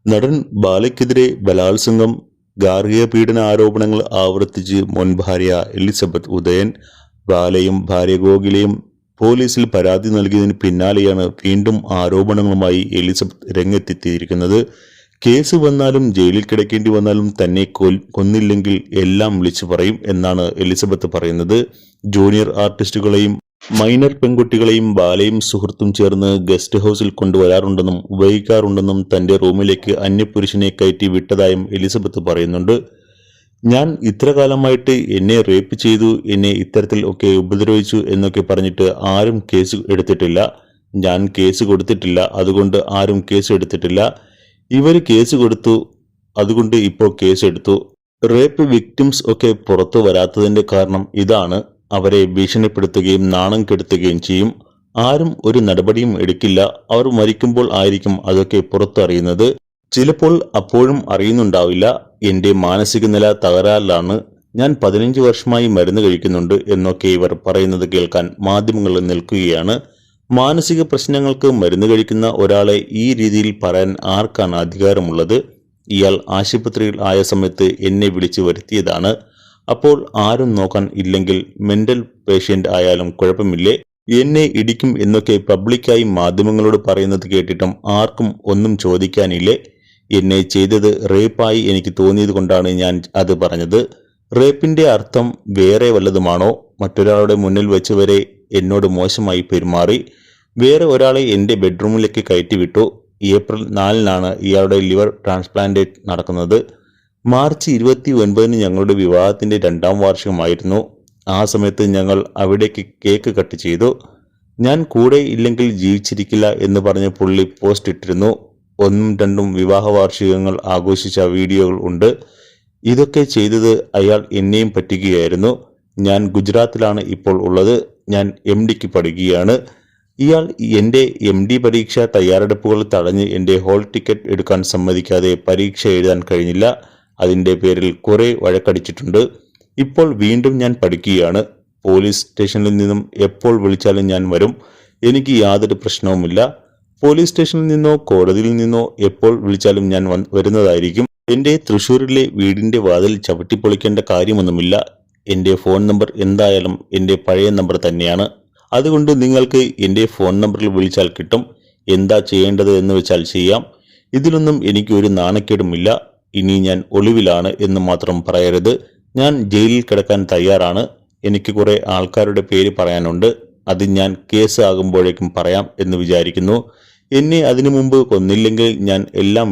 നടൻ ബാലയ്ക്കെതിരെ ബലാത്സംഗം, ഗാർഹിക പീഡന ആരോപണങ്ങൾ ആവർത്തിച്ച് മുൻ ഭാര്യ എലിസബത്ത് ഉദയൻ. ബാലയും ഭാര്യ ഗോകുലയും പോലീസിൽ പരാതി നൽകിയതിന് പിന്നാലെയാണ് വീണ്ടും ആരോപണങ്ങളുമായി എലിസബത്ത് രംഗത്തെത്തിയിരിക്കുന്നത്. കേസ് വന്നാലും ജയിലിൽ കിടക്കേണ്ടി വന്നാലും തന്നെ കൊന്നില്ലെങ്കിൽ എല്ലാം വിളിച്ചു പറയും എന്നാണ് എലിസബത്ത് പറയുന്നത്. ജൂനിയർ ആർട്ടിസ്റ്റുകളെയും മൈനർ പെൺകുട്ടികളെയും ബാലയും സുഹൃത്തും ചേർന്ന് ഗസ്റ്റ് ഹൗസിൽ കൊണ്ടുവരാറുണ്ടെന്നും ഉപയോഗിക്കാറുണ്ടെന്നും തന്റെ റൂമിലേക്ക് അന്യപുരുഷനെ കയറ്റി വിട്ടതായും എലിസബത്ത് പറയുന്നുണ്ട്. ഞാൻ ഇത്ര കാലമായിട്ട് എന്നെ റേപ്പ് ചെയ്തു, എന്നെ ഇത്തരത്തിൽ ഒക്കെ ഉപദ്രവിച്ചു എന്നൊക്കെ പറഞ്ഞിട്ട് ആരും കേസ് എടുത്തിട്ടില്ല. ഞാൻ കേസ് കൊടുത്തിട്ടില്ല, അതുകൊണ്ട് ആരും കേസ് എടുത്തിട്ടില്ല. ഇവര് കേസ് കൊടുത്തു, അതുകൊണ്ട് ഇപ്പോൾ കേസ് എടുത്തു. റേപ്പ് വിക്ടിംസ് ഒക്കെ പുറത്തു വരാത്തതിന്റെ കാരണം ഇതാണ്. അവരെ ഭീഷണിപ്പെടുത്തുകയും നാണം കെടുത്തുകയും ചെയ്യും. ആരും ഒരു നടപടിയും എടുക്കില്ല. അവർ മരിക്കുമ്പോൾ ആയിരിക്കും അതൊക്കെ പുറത്തറിയുന്നത്. ചിലപ്പോൾ അപ്പോഴും അറിയുന്നുണ്ടാവില്ല. എന്റെ മാനസിക നില തകരാറിലാണ്. ഞാൻ 15 വർഷമായി മരുന്ന് കഴിക്കുന്നുണ്ട് എന്നൊക്കെ ഇവർ പറയുന്നത് കേൾക്കാൻ മാധ്യമങ്ങളിൽ നിൽക്കുകയാണ്. മാനസിക പ്രശ്നങ്ങൾക്ക് മരുന്ന് കഴിക്കുന്ന ഒരാളെ ഈ രീതിയിൽ പറയാൻ ആർക്കാണ് അധികാരമുള്ളത്? ഇയാൾ ആശുപത്രിയിൽ ആയ സമയത്ത് എന്നെ വിളിച്ചു വരുത്തിയതാണ്. അപ്പോൾ ആരും നോക്കാൻ ഇല്ലെങ്കിൽ മെന്റൽ പേഷ്യന്റ് ആയാലും കുഴപ്പമില്ലേ? എന്നെ ഇടിക്കും എന്നൊക്കെ പബ്ലിക്കായി മാധ്യമങ്ങളോട് പറയുന്നത് കേട്ടിട്ടും ആർക്കും ഒന്നും ചോദിക്കാനില്ലേ? എന്നെ ചെയ്തത് റേപ്പായി എനിക്ക് തോന്നിയത് കൊണ്ടാണ് ഞാൻ അത് പറഞ്ഞത്. റേപ്പിന്റെ അർത്ഥം വേറെ വല്ലതുമാണോ? മറ്റൊരാളുടെ മുന്നിൽ വെച്ച് വരെ എന്നോട് മോശമായി പെരുമാറി. വേറെ ഒരാളെ എന്റെ ബെഡ്റൂമിലേക്ക് കയറ്റിവിട്ടു. ഏപ്രിൽ 4-നാണ് ഇയാളുടെ ലിവർ ട്രാൻസ്പ്ലാന്റ് നടക്കുന്നത്. മാർച്ച് 29-ന് ഞങ്ങളുടെ വിവാഹത്തിന്റെ 2-ാം വാർഷികമായിരുന്നു. ആ സമയത്ത് ഞങ്ങൾ അവിടേക്ക് കേക്ക് കട്ട് ചെയ്തു. ഞാൻ കൂടെ ഇല്ലെങ്കിൽ ജീവിച്ചിരിക്കില്ല എന്ന് പറഞ്ഞ് പുള്ളി പോസ്റ്റ് ഇട്ടിരുന്നു. 1-2 വിവാഹ വാർഷികങ്ങൾ ആഘോഷിച്ച വീഡിയോകൾ ഉണ്ട്. ഇതൊക്കെ ചെയ്തത് അയാൾ എന്നെയും പറ്റിക്കുകയായിരുന്നു. ഞാൻ ഗുജറാത്തിലാണ് ഇപ്പോൾ ഉള്ളത്. ഞാൻ MDക്ക് പഠിക്കുകയാണ്. ഇയാൾ എന്റെ MD പരീക്ഷ തയ്യാറെടുപ്പുകൾ തടഞ്ഞ് എന്റെ ഹോൾ ടിക്കറ്റ് എടുക്കാൻ സമ്മതിക്കാതെ പരീക്ഷ എഴുതാൻ കഴിഞ്ഞില്ല. അതിന്റെ പേരിൽ കുറെ വഴക്കടിച്ചിട്ടുണ്ട്. ഇപ്പോൾ വീണ്ടും ഞാൻ പഠിക്കുകയാണ്. പോലീസ് സ്റ്റേഷനിൽ നിന്നും എപ്പോൾ വിളിച്ചാലും ഞാൻ വരും. എനിക്ക് യാതൊരു പ്രശ്നവുമില്ല. പോലീസ് സ്റ്റേഷനിൽ നിന്നോ കോടതിയിൽ നിന്നോ എപ്പോൾ വിളിച്ചാലും ഞാൻ വരുന്നതായിരിക്കും. എന്റെ തൃശ്ശൂരിലെ വീടിന്റെ വാതിൽ ചവിട്ടിപ്പൊളിക്കേണ്ട കാര്യമൊന്നുമില്ല. എന്റെ ഫോൺ നമ്പർ എന്തായാലും എന്റെ പഴയ നമ്പർ തന്നെയാണ്. അതുകൊണ്ട് നിങ്ങൾക്ക് എന്റെ ഫോൺ നമ്പറിൽ വിളിച്ചാൽ കിട്ടും. എന്താ ചെയ്യേണ്ടത് എന്ന് വെച്ചാൽ ചെയ്യാം. ഇതിലൊന്നും എനിക്ക് ഒരു നാണക്കേടുമില്ല. ഇനി ഞാൻ ഒളിവിലാണ് എന്ന് മാത്രം പറയരുത്. ഞാൻ ജയിലിൽ കിടക്കാൻ തയ്യാറാണ്. എനിക്ക് കുറെ ആൾക്കാരുടെ പേര് പറയാനുണ്ട്. അത് ഞാൻ കേസ് ആകുമ്പോഴേക്കും പറയാം എന്ന് വിചാരിക്കുന്നു. എന്നെ അതിനു മുമ്പ് കൊന്നില്ലെങ്കിൽ ഞാൻ എല്ലാം